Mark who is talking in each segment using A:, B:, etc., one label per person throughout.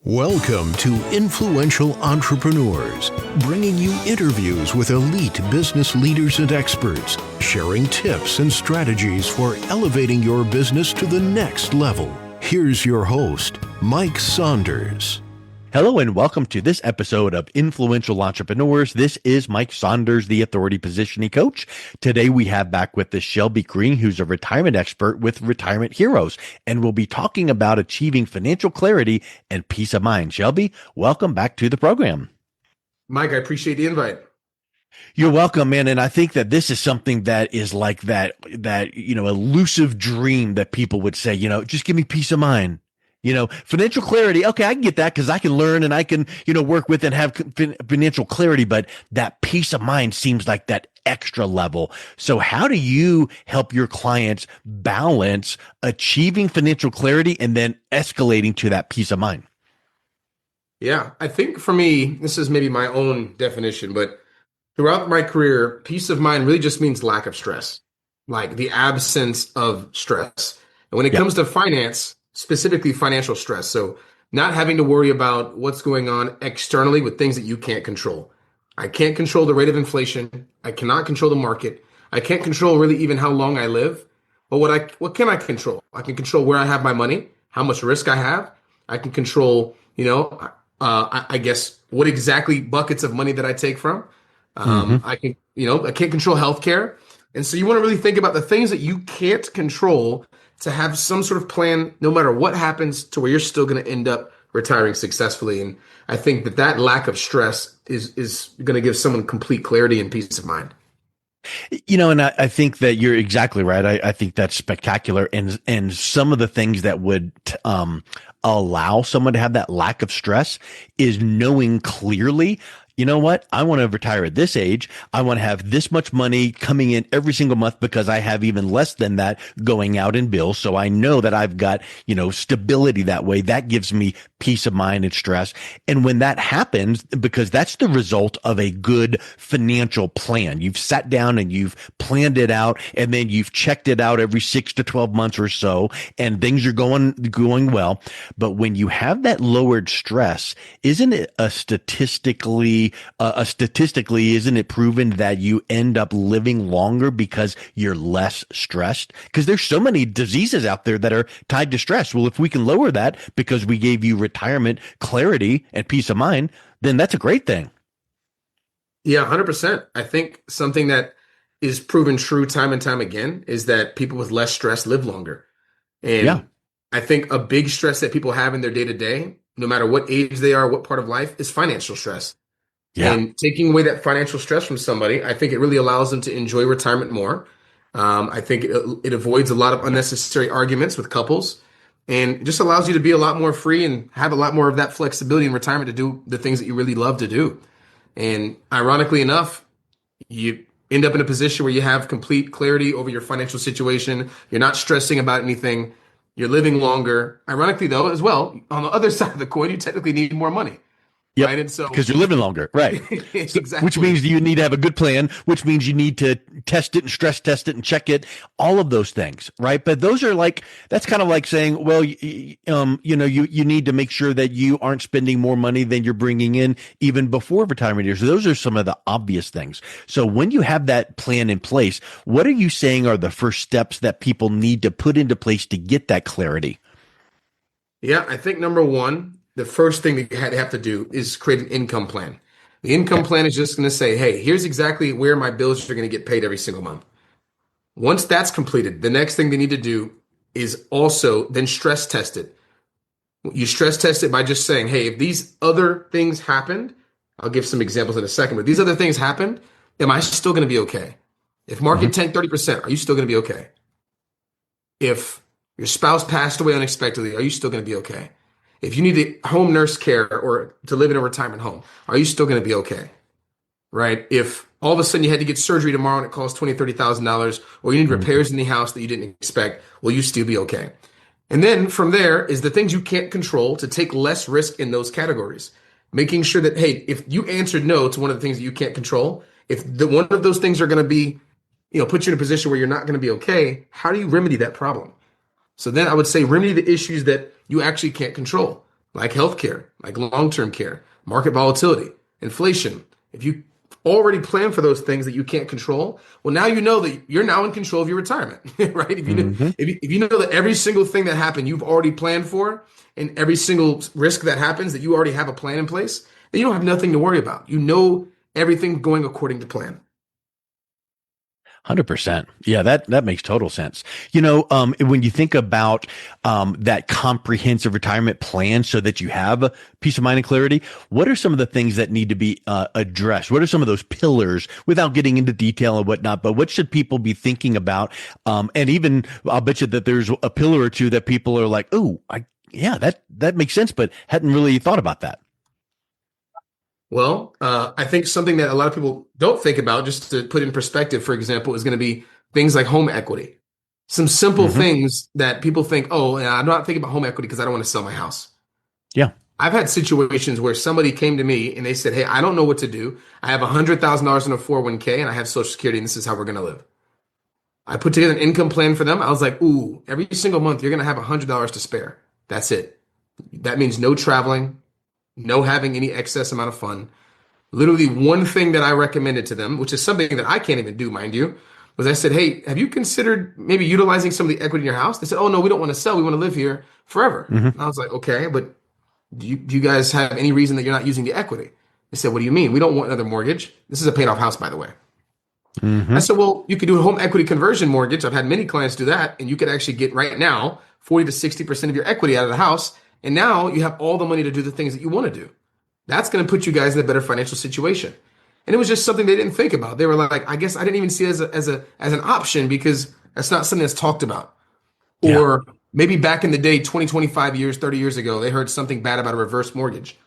A: Welcome to Influential Entrepreneurs, bringing you interviews with elite business leaders and experts, sharing tips and strategies for elevating your business to the next level. Here's your host, Mike Saunders.
B: Hello and welcome to this episode of Influential Entrepreneurs. This is Mike Saunders, the Authority Positioning Coach. Today we have back with us Shelby Green, who's a retirement expert with Retirement Heroes, and we'll be talking about achieving financial clarity and peace of mind. Shelby, welcome back to the program.
C: Mike, I appreciate the invite.
B: You're welcome, man. And I think that this is something that is like that elusive dream that people would say, just give me peace of mind. Financial clarity. Okay, I can get that because I can learn and I can, work with and have financial clarity. But that peace of mind seems like that extra level. So how do you help your clients balance achieving financial clarity and then escalating to that peace of mind?
C: Yeah, I think for me, this is maybe my own definition, but throughout my career, peace of mind really just means lack of stress, like the absence of stress. And when it comes to finance, specifically financial stress. So not having to worry about what's going on externally with things that you can't control. I can't control the rate of inflation. I cannot control the market. I can't control really even how long I live. But what can I control? I can control where I have my money, how much risk I have. I can control, I guess what exactly buckets of money that I take from. I can't control healthcare. And so you want to really think about the things that you can't control to have some sort of plan, no matter what happens, to where you're still going to end up retiring successfully. And I think that lack of stress is going to give someone complete clarity and peace of mind.
B: And I think that you're exactly right. I think that's spectacular. And some of the things that would allow someone to have that lack of stress is knowing clearly, you know what? I want to retire at this age. I want to have this much money coming in every single month because I have even less than that going out in bills. So I know that I've got, stability that way. That gives me peace of mind and stress. And when that happens, because that's the result of a good financial plan, you've sat down and you've planned it out, and then you've checked it out every 6 to 12 months or so, and things are going well. But when you have that lowered stress, isn't it statistically, isn't it proven that you end up living longer because you're less stressed? Because there's so many diseases out there that are tied to stress. Well, if we can lower that because we gave you retirement clarity and peace of mind, then that's a great thing.
C: Yeah, 100%. I think something that is proven true time and time again is that people with less stress live longer. And I think a big stress that people have in their day to day, no matter what age they are, what part of life, is financial stress. Yeah. And taking away that financial stress from somebody, I think it really allows them to enjoy retirement more. I think it avoids a lot of unnecessary arguments with couples, and just allows you to be a lot more free and have a lot more of that flexibility in retirement to do the things that you really love to do. And ironically enough, you end up in a position where you have complete clarity over your financial situation. You're not stressing about anything. You're living longer. Ironically, though, as well, on the other side of the coin, you technically need more money.
B: Yep,
C: right? And so,
B: because you're living longer, right?
C: Exactly.
B: Which means you need to have a good plan, which means you need to test it and stress test it and check it, all of those things, right? But those are that's kind of like saying, well, you need to make sure that you aren't spending more money than you're bringing in even before retirement years. So those are some of the obvious things. So when you have that plan in place, what are you saying are the first steps that people need to put into place to get that clarity?
C: Yeah, I think number one, the first thing that you have to do is create an income plan. The income plan is just going to say, hey, here's exactly where my bills are going to get paid every single month. Once that's completed, the next thing they need to do is also then stress test it. You stress test it by just saying, hey, if these other things happened, I'll give some examples in a second, but these other things happened, am I still going to be okay? If market tanked 30%, are you still going to be okay? If your spouse passed away unexpectedly, are you still going to be okay? If you need a home nurse care or to live in a retirement home, are you still going to be okay? Right? If all of a sudden you had to get surgery tomorrow and it costs $20,000, $30,000, or you need repairs in the house that you didn't expect, will you still be okay? And then from there is the things you can't control, to take less risk in those categories. Making sure that, hey, if you answered no to one of the things that you can't control, if one of those things are going to be, put you in a position where you're not going to be okay, how do you remedy that problem? So then I would say remedy the issues that you actually can't control. like healthcare, like long-term care, market volatility, inflation. If you already plan for those things that you can't control, well, now you know that you're now in control of your retirement, right?
B: Hmm.
C: If you know that every single thing that happened, you've already planned for, and every single risk that happens, that you already have a plan in place, then you don't have nothing to worry about. You know everything going according to plan.
B: 100%. Yeah, that makes total sense. When you think about that comprehensive retirement plan so that you have a peace of mind and clarity, what are some of the things that need to be addressed? What are some of those pillars without getting into detail and whatnot? But what should people be thinking about? And even I'll bet you that there's a pillar or two that people are like, oh, yeah, that makes sense, but hadn't really thought about that.
C: Well, I think something that a lot of people don't think about, just to put in perspective, for example, is going to be things like home equity. Some simple
B: Hmm.
C: things that people think, oh, and I'm not thinking about home equity because I don't want to sell my house.
B: Yeah.
C: I've had situations where somebody came to me and they said, hey, I don't know what to do. I have $100,000 in a 401k and I have Social Security and this is how we're going to live. I put together an income plan for them. I was like, ooh, every single month you're going to have $100 to spare. That's it. That means no traveling, no having any excess amount of fun. Literally one thing that I recommended to them, which is something that I can't even do, mind you, was I said, hey, have you considered maybe utilizing some of the equity in your house? They said, oh, no, we don't want to sell. We want to live here forever.
B: Hmm.
C: And I was like, okay, but do you guys have any reason that you're not using the equity? They said, what do you mean? We don't want another mortgage. This is a paid off house, by the way. I
B: Hmm.
C: said, well, you could do a home equity conversion mortgage. I've had many clients do that. And you could actually get right now 40 to 60% of your equity out of the house. And now you have all the money to do the things that you want to do. That's going to put you guys in a better financial situation. And it was just something they didn't think about. They were like, I guess I didn't even see it as an option because that's not something that's talked about.
B: Yeah.
C: Or maybe back in the day, 20, 25 years, 30 years ago, they heard something bad about a reverse mortgage.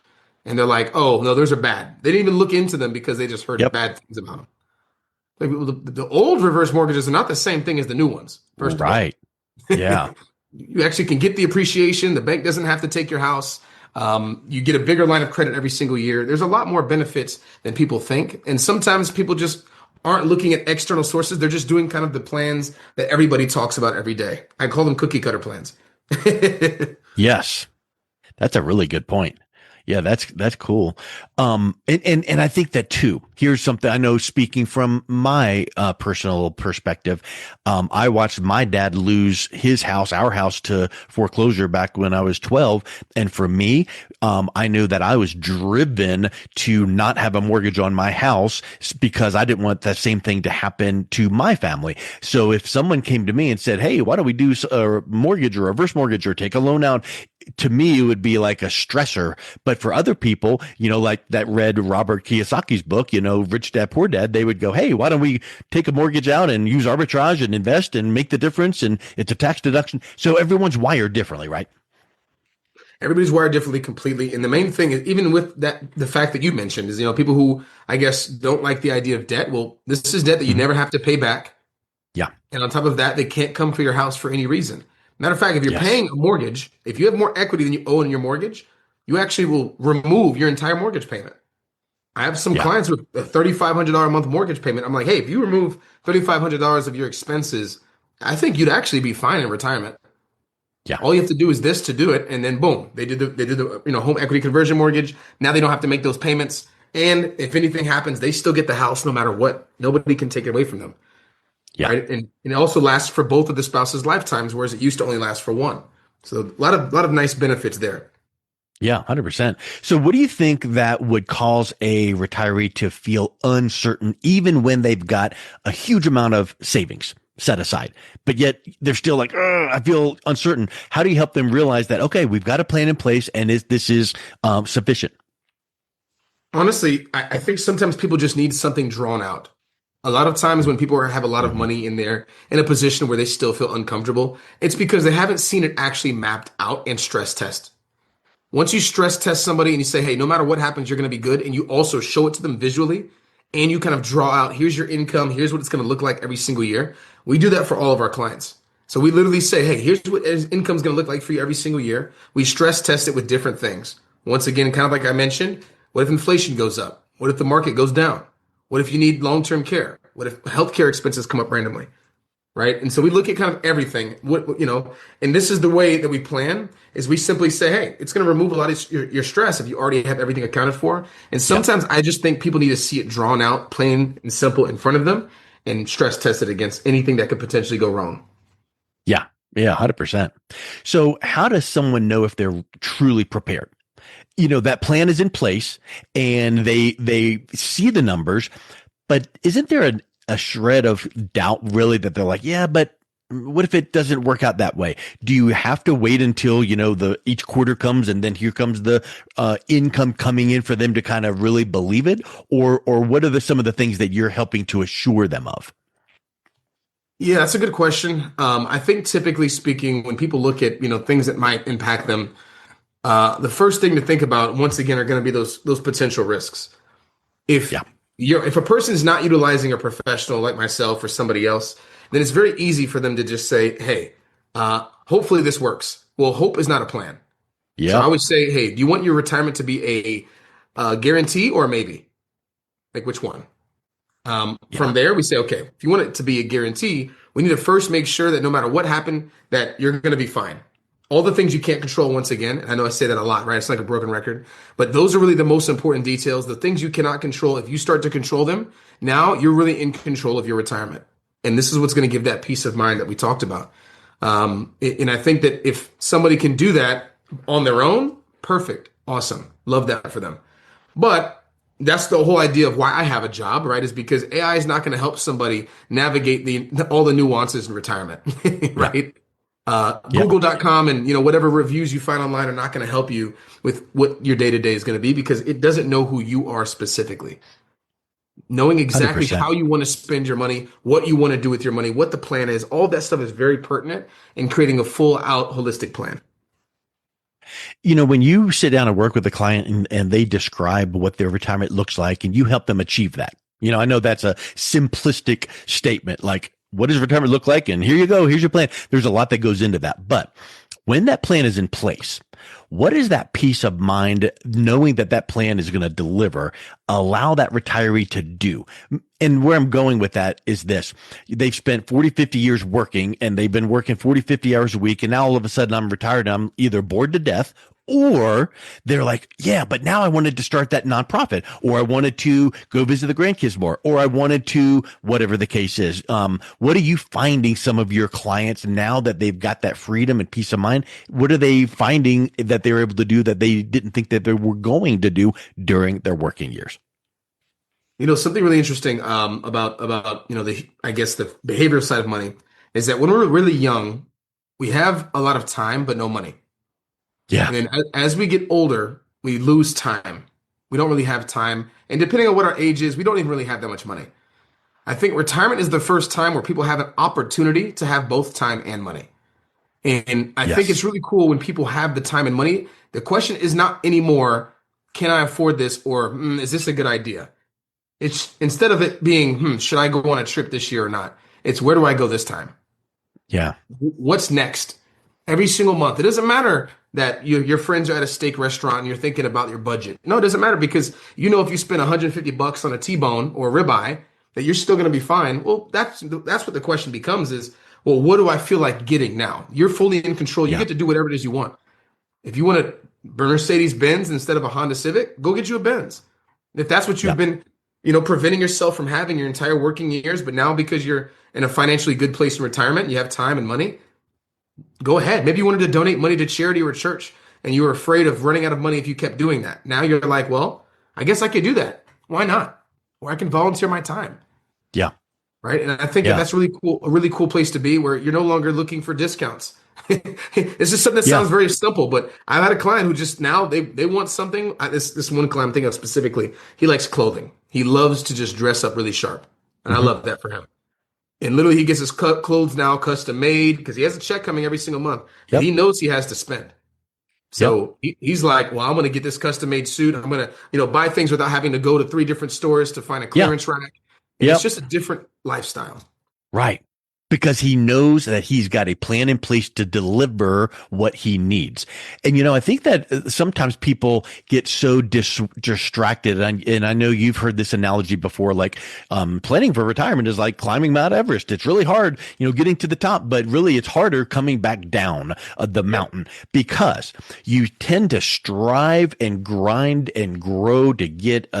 C: And they're like, oh, no, those are bad. They didn't even look into them because they just heard
B: Yep.
C: bad things about them. Like, the old reverse mortgages are not the same thing as the new ones, first of all.
B: Right. Yeah.
C: You actually can get the appreciation. The bank doesn't have to take your house. You get a bigger line of credit every single year. There's a lot more benefits than people think. And sometimes people just aren't looking at external sources. They're just doing kind of the plans that everybody talks about every day. I call them cookie cutter plans.
B: Yes. That's a really good point. Yeah, that's cool. And I think that too. Here's something I know. Speaking from my personal perspective, I watched my dad lose his house, our house, to foreclosure back when I was 12. And for me, I knew that I was driven to not have a mortgage on my house because I didn't want that same thing to happen to my family. So if someone came to me and said, "Hey, why don't we do a mortgage or a reverse mortgage or take a loan out?" To me, it would be like a stressor. But for other people, like that read Robert Kiyosaki's book, Rich Dad, Poor Dad, they would go, hey, why don't we take a mortgage out and use arbitrage and invest and make the difference? And it's a tax deduction. So everyone's wired differently, right?
C: Everybody's wired differently completely. And the main thing is, even with that, the fact that you mentioned is, people who I guess don't like the idea of debt. Well, this is debt that you
B: Mhm.
C: never have to pay back.
B: Yeah.
C: And on top of that, they can't come for your house for any reason. Matter of fact, if you're
B: Yes.
C: paying a mortgage, if you have more equity than you owe in your mortgage, you actually will remove your entire mortgage payment. I have some
B: Yeah.
C: clients with a $3,500 a month mortgage payment. I'm like, hey, if you remove $3,500 of your expenses, I think you'd actually be fine in retirement.
B: Yeah.
C: All you have to do is this to do it, and then boom, they did the home equity conversion mortgage. Now they don't have to make those payments, and if anything happens, they still get the house no matter what. Nobody can take it away from them,
B: Yeah.
C: right? And it also lasts for both of the spouses' lifetimes, whereas it used to only last for one. So a lot of nice benefits there.
B: Yeah, 100%. So what do you think that would cause a retiree to feel uncertain even when they've got a huge amount of savings set aside, but yet they're still like, "Ugh, I feel uncertain." How do you help them realize that, okay, we've got a plan in place and this is sufficient?
C: Honestly, I think sometimes people just need something drawn out. A lot of times when people have a lot of
B: Mhm.
C: money in there in a position where they still feel uncomfortable, it's because they haven't seen it actually mapped out and stress test. Once you stress test somebody and you say, hey, no matter what happens, you're going to be good, and you also show it to them visually, and you kind of draw out, here's your income, here's what it's going to look like every single year. We do that for all of our clients. So we literally say, hey, here's what income is going to look like for you every single year. We stress test it with different things. Once again, kind of like I mentioned, what if inflation goes up? What if the market goes down? What if you need long-term care? What if healthcare expenses come up randomly? right? And so we look at kind of everything. And this is the way that we plan is we simply say, hey, it's going to remove a lot of your stress if you already have everything accounted for. And sometimes I just think people need to see it drawn out, plain and simple in front of them and stress test it against anything that could potentially go wrong.
B: Yeah. Yeah. 100%. So how does someone know if they're truly prepared? That plan is in place and they see the numbers, but isn't there a shred of doubt really that they're like, yeah, but what if it doesn't work out that way? Do you have to wait until, each quarter comes and then here comes the income coming in for them to kind of really believe it? Or what are some of the things that you're helping to assure them of?
C: Yeah, that's a good question. I think typically speaking, when people look at, things that might impact them, the first thing to think about, once again, are going to be those potential risks. If
B: Yeah.
C: if a person is not utilizing a professional like myself or somebody else, then it's very easy for them to just say, "Hey, hopefully this works." Well, hope is not a plan. So I
B: Yep.
C: would say, "Hey, do you want your retirement to be a guarantee or maybe? Like which one?" From
B: Yeah.
C: there, we say, okay, if you want it to be a guarantee, we need to first make sure that no matter what happened, that you're going to be fine. All the things you can't control, once again, and I know I say that a lot, right? It's like a broken record, but those are really the most important details. The things you cannot control, if you start to control them, now you're really in control of your retirement. And this is what's going to give that peace of mind that we talked about. And I think that if somebody can do that on their own, perfect, awesome, love that for them. But that's the whole idea of why I have a job, right? Is because AI is not going to help somebody navigate all the nuances in retirement,
B: Yeah.
C: right?
B: Yeah.
C: Google.com and whatever reviews you find online are not going to help you with what your day to day is going to be because it doesn't know who you are specifically. Knowing exactly
B: 100%.
C: how you want to spend your money, what you want to do with your money, what the plan is, all that stuff is very pertinent in creating a full out holistic plan.
B: When you sit down and work with a client and they describe what their retirement looks like and you help them achieve that, I know that's a simplistic statement, like what does retirement look like? And here you go. Here's your plan. There's a lot that goes into that. But when that plan is in place, what is that peace of mind knowing that that plan is going to deliver, allow that retiree to do? And where I'm going with that is this. They've spent 40, 50 years working and they've been working 40, 50 hours a week. And now all of a sudden I'm retired and I'm either bored to death or they're like, yeah, but now I wanted to start that nonprofit, or I wanted to go visit the grandkids more, or I wanted to, whatever the case is. What are you finding some of your clients now that they've got that freedom and peace of mind? What are they finding that they're able to do that they didn't think that they were going to do during their working years?
C: Something really interesting about I guess the behavioral side of money is that when we're really young, we have a lot of time but no money.
B: Yeah.
C: And then as we get older, we lose time. We don't really have time. And depending on what our age is, we don't even really have that much money. I think retirement is the first time where people have an opportunity to have both time and money. And I think
B: Yes.
C: it's really cool when people have the time and money. The question is not anymore, can I afford this? Or is this a good idea? It's instead of it being, should I go on a trip this year or not? It's where do I go this time?
B: Yeah.
C: What's next? Every single month. It doesn't matter that your friends are at a steak restaurant and you're thinking about your budget. No, it doesn't matter because if you spend $150 on a T-bone or a ribeye, that you're still going to be fine. Well, that's what the question becomes is, well, what do I feel like getting now? You're fully in control. You
B: Yeah.
C: get to do whatever it is you want. If you want a Mercedes Benz instead of a Honda Civic, go get you a Benz. If that's what you've
B: Yeah.
C: been, preventing yourself from having your entire working years, but now because you're in a financially good place in retirement, you have time and money, go ahead. Maybe you wanted to donate money to charity or church and you were afraid of running out of money if you kept doing that. Now you're like, well, I guess I could do that. Why not? Or I can volunteer my time.
B: Yeah.
C: Right. And I think that
B: Yeah.
C: that's really cool, a really cool place to be where you're no longer looking for discounts. It's just something that
B: Yeah.
C: sounds very simple, but I've had a client who just now they want something. This one client I'm thinking of specifically, he likes clothing. He loves to just dress up really sharp. And I
B: Mhm.
C: love that for him. And literally he gets his clothes now custom made because he has a check coming every single month that
B: Yep.
C: he knows he has to spend.
B: Yep.
C: So he's like, well, I'm going to get this custom made suit. I'm going to, buy things without having to go to 3 different stores to find a
B: Yeah.
C: clearance rack. And it's
B: Yep.
C: just a different lifestyle.
B: Right. because he knows that he's got a plan in place to deliver what he needs. And, I think that sometimes people get so distracted. And I know you've heard this analogy before, like, planning for retirement is like climbing Mount Everest. It's really hard, getting to the top, but really it's harder coming back down the mountain, because you tend to strive and grind and grow to get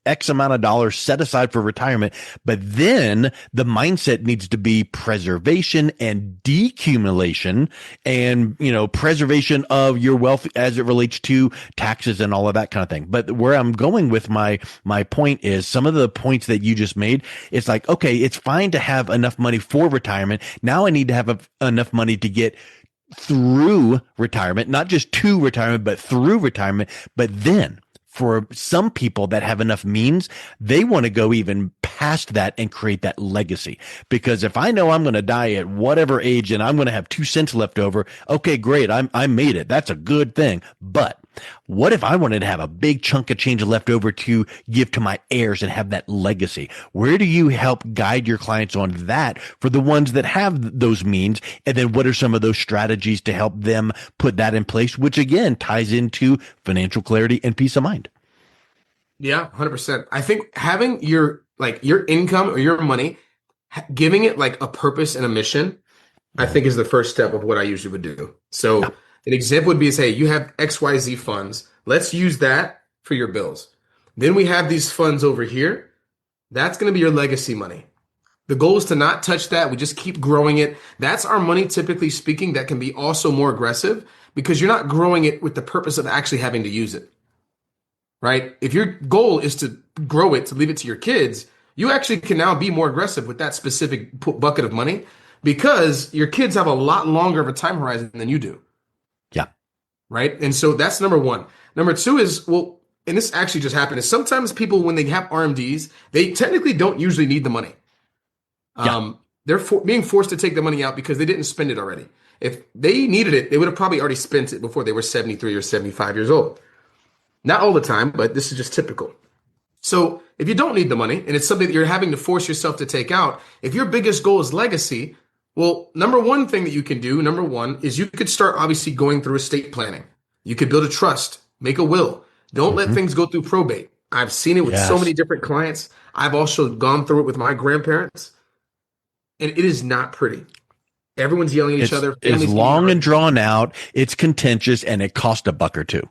B: X amount of dollars set aside for retirement. But then the mindset needs to be preservation and decumulation and, preservation of your wealth as it relates to taxes and all of that kind of thing. But where I'm going with my point is some of the points that you just made. It's like, okay, it's fine to have enough money for retirement. Now I need to have enough money to get through retirement, not just to retirement, but through retirement. But then for some people that have enough means, they want to go even past that and create that legacy. Because if I know I'm going to die at whatever age and I'm going to have 2 cents left over, okay, great. I made it. That's a good thing. But what if I wanted to have a big chunk of change left over to give to my heirs and have that legacy? Where do you help guide your clients on that for the ones that have those means? And then what are some of those strategies to help them put that in place, which again ties into financial clarity and peace of mind?
C: Yeah, 100%. I think having your income or your money, giving it like a purpose and a mission, I think is the first step of what I usually would do. So an example would be, say, you have XYZ funds. Let's use that for your bills. Then we have these funds over here. That's going to be your legacy money. The goal is to not touch that. We just keep growing it. That's our money, typically speaking, that can be also more aggressive because you're not growing it with the purpose of actually having to use it. Right? If your goal is to grow it, to leave it to your kids, you actually can now be more aggressive with that specific bucket of money because your kids have a lot longer of a time horizon than you do.
B: Yeah.
C: Right? And so that's number one. Number two is, and this actually just happened, is sometimes people, when they have RMDs, they technically don't usually need the money. They're being forced to take the money out because they didn't spend it already. If they needed it, they would have probably already spent it before they were 73 or 75 years old. Not all the time, but this is just typical. So if you don't need the money and it's something that you're having to force yourself to take out, if your biggest goal is legacy, well, number one thing that you can do, is you could start obviously going through estate planning. You could build a trust, make a will. Don't let things go through probate. I've seen it with so many different clients. I've also gone through it with my grandparents, and it is not pretty. Everyone's yelling at each other.
B: It's long and drawn out. It's contentious, and it costs $1 or $2.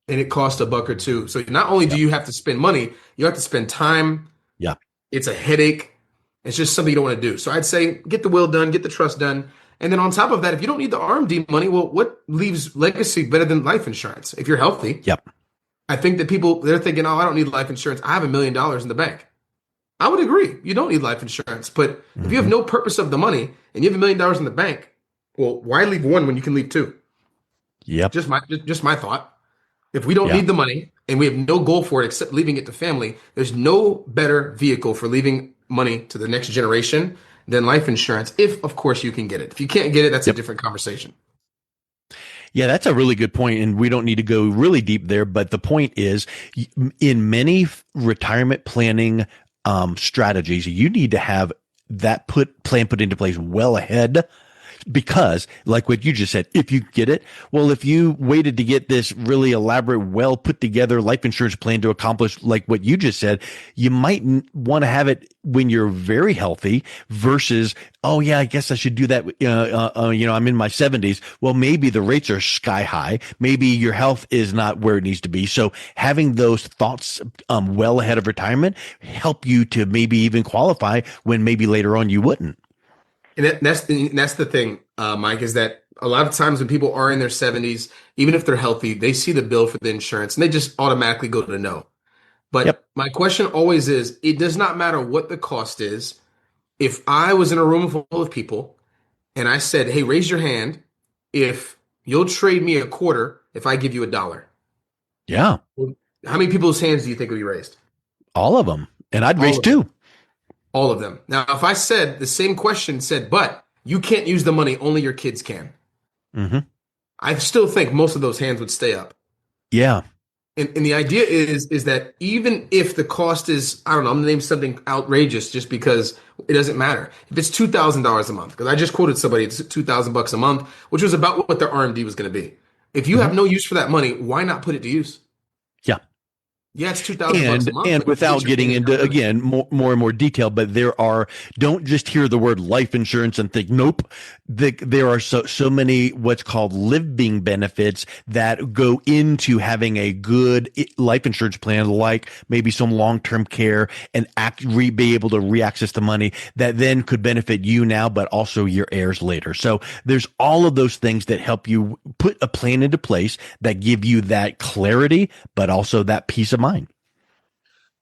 C: And it costs $1 or $2. So not only do you have to spend money, you have to spend time.
B: Yeah.
C: It's a headache. It's just something you don't want to do. So I'd say get the will done, get the trust done. And then on top of that, if you don't need the RMD money, well, what leaves legacy better than life insurance? If you're healthy.
B: Yep.
C: I think that they're thinking, I don't need life insurance. I have $1 million in the bank. I would agree. You don't need life insurance. But if you have no purpose of the money and you have $1 million in the bank, well, why leave one when you can leave two?
B: Yep.
C: Just my thought. If we don't need the money and we have no goal for it except leaving it to family, there's no better vehicle for leaving money to the next generation than life insurance, if, of course, you can get it. If you can't get it, that's a different conversation.
B: Yeah, that's a really good point, and we don't need to go really deep there, but the point is, in many retirement planning strategies, you need to have that plan put into place well ahead. Because, like what you just said, if you get it, well, if you waited to get this really elaborate, well put together life insurance plan to accomplish, like what you just said, you might want to have it when you're very healthy versus, oh yeah, I guess I should do that. I'm in my 70s. Well, maybe the rates are sky high. Maybe your health is not where it needs to be. So having those thoughts well ahead of retirement help you to maybe even qualify when maybe later on you wouldn't.
C: And that's the thing, Mike, is that a lot of times when people are in their 70s, even if they're healthy, they see the bill for the insurance and they just automatically go to no. But my question always is, it does not matter what the cost is. If I was in a room full of people and I said, hey, raise your hand if you'll trade me a quarter if I give you $1.
B: Yeah.
C: How many people's hands do you think would be raised?
B: All of them. And I'd raise 2.
C: All of them. Now, if I said the same question but you can't use the money, only your kids can. I still think most of those hands would stay up.
B: Yeah.
C: And the idea is that even if the cost is, I don't know, I'm gonna name something outrageous just because it doesn't matter. If it's $2,000 a month, because I just quoted somebody, it's $2,000 a month, which was about what their RMD was gonna be. If you have no use for that money, why not put it to use?
B: Yeah.
C: Yeah, it's $2,000 a month.
B: And
C: but
B: without
C: you're
B: getting
C: getting
B: into,
C: out of it.
B: again, more and more detail, but don't just hear the word life insurance and think, nope. There are so many what's called living benefits that go into having a good life insurance plan, like maybe some long-term care and be able to reaccess the money that then could benefit you now, but also your heirs later. So there's all of those things that help you put a plan into place that give you that clarity, but also that peace of mind.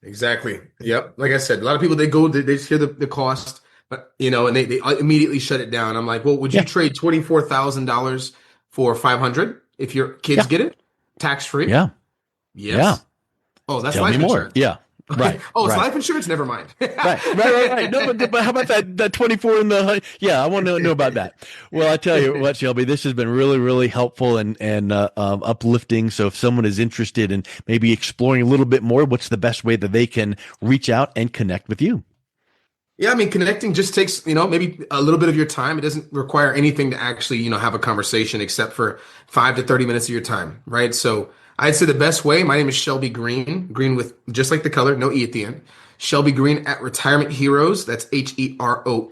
C: Exactly. Yep. Like I said, a lot of people they just hear the cost, but and they immediately shut it down. I'm like, well, would you
B: Yeah.
C: trade $24,000 for 500 if your kids
B: Yeah.
C: get it tax free?
B: Yeah.
C: Yes.
B: Yeah.
C: Oh, that's
B: Tell
C: life
B: me more.
C: insurance.
B: Yeah. Right.
C: Oh, it's
B: Right.
C: life insurance. Never mind.
B: Right. No, but how about that 24 in the, yeah, I want to know about that. Well, I tell you what, Shelby, this has been really, really helpful and uplifting. So if someone is interested in maybe exploring a little bit more, what's the best way that they can reach out and connect with you?
C: Yeah, I mean, connecting just takes, maybe a little bit of your time. It doesn't require anything to actually, have a conversation except for 5 to 30 minutes of your time, right? So I'd say the best way, my name is Shelby Green with just like the color, no E at the end. Shelby Green at Retirement Heroes. That's HEROES.org.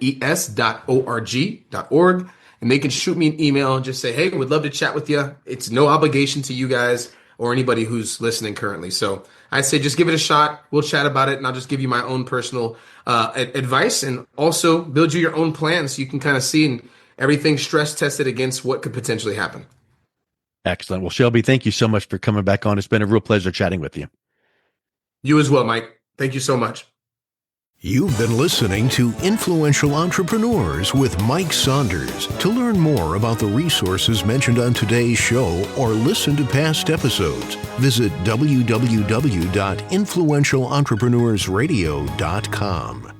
C: And they can shoot me an email and just say, hey, would love to chat with you. It's no obligation to you guys or anybody who's listening currently. So I'd say just give it a shot. We'll chat about it, and I'll just give you my own personal advice and also build you your own plan so you can kind of see and everything stress tested against what could potentially happen.
B: Excellent. Well, Shelby, thank you so much for coming back on. It's been a real pleasure chatting with you.
C: You as well, Mike. Thank you so much.
A: You've been listening to Influential Entrepreneurs with Mike Saunders. To learn more about the resources mentioned on today's show or listen to past episodes, visit www.influentialentrepreneursradio.com.